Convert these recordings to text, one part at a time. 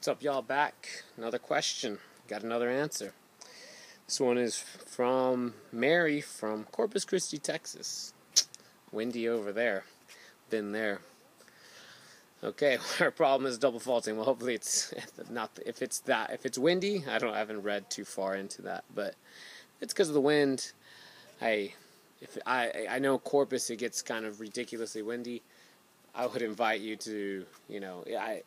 up, y'all? Back. Another question. Got another answer. This one is from Mary from Corpus Christi, Texas. Windy over there. Been there. Okay, our problem is double faulting. Well, hopefully it's not. If it's windy, I haven't read too far into that, but it's because of the wind. I know Corpus, it gets kind of ridiculously windy. I would invite you to, I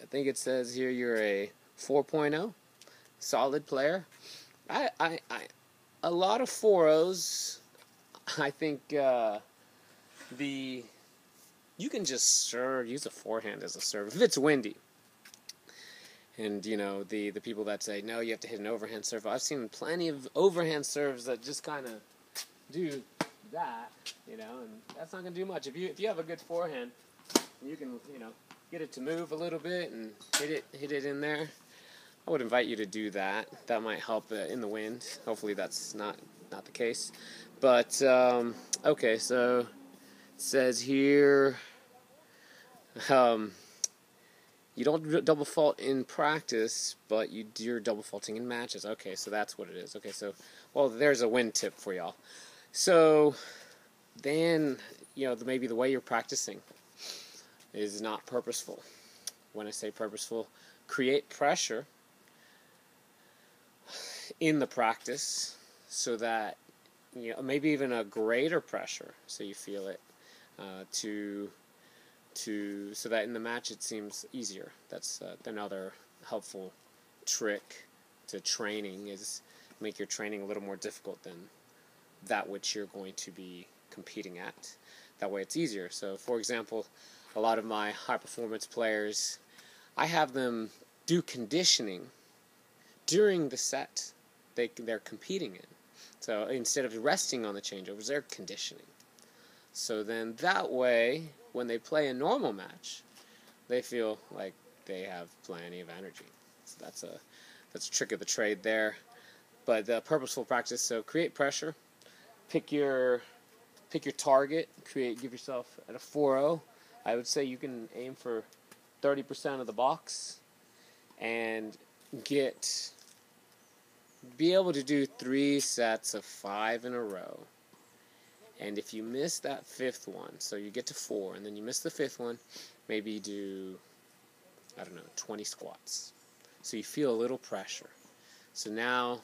think it says here you're a 4.0, solid player. A lot of 4.0s, I think you can just use a forehand as a serve if it's windy. And, the people that say, no, you have to hit an overhand serve. I've seen plenty of overhand serves that just kind of do that, and that's not going to do much. If you have a good forehand, you can, get it to move a little bit and hit it in there. I would invite you to do that. That might help in the wind. Hopefully that's not the case. But, okay, so it says here, you don't double fault in practice, but you're double faulting in matches. Okay, so that's what it is. Okay, so, well, there's a wind tip for y'all. So then, maybe the way you're practicing is not purposeful. When I say purposeful, create pressure in the practice so that, maybe even a greater pressure so you feel it so that in the match it seems easier. That's another helpful trick to training, is make your training a little more difficult than that which you're going to be competing at. That way it's easier. So, for example, a lot of my high-performance players, I have them do conditioning during the set they're competing in. So instead of resting on the changeovers, they're conditioning. So then that way, when they play a normal match, they feel like they have plenty of energy. So that's a trick of the trade there. But the purposeful practice, so create pressure, pick your target, give yourself at a 4.0. I would say you can aim for 30% of the box and be able to do 3 sets of 5 in a row. And if you miss that 5th one, so you get to 4, and then you miss the 5th one, maybe do, 20 squats. So you feel a little pressure. So now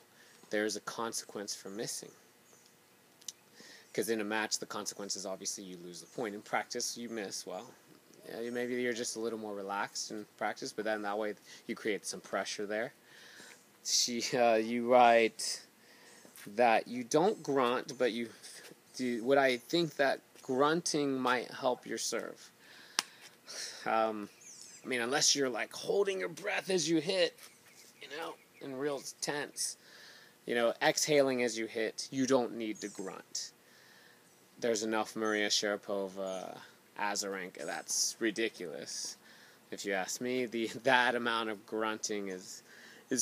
there's a consequence for missing. Because in a match, the consequence is obviously you lose the point. In practice, you miss. Well, maybe you're just a little more relaxed in practice, but then that way you create some pressure there. You write that you don't grunt, but you do. Would I think that grunting might help your serve? Unless you're like holding your breath as you hit, and real tense. Exhaling as you hit, you don't need to grunt. There's enough Maria Sharapova, Azarenka. That's ridiculous. If you ask me, that amount of grunting is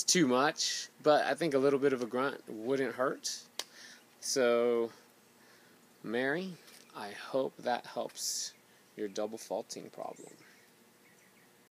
too much. But I think a little bit of a grunt wouldn't hurt. So, Mary, I hope that helps your double faulting problem.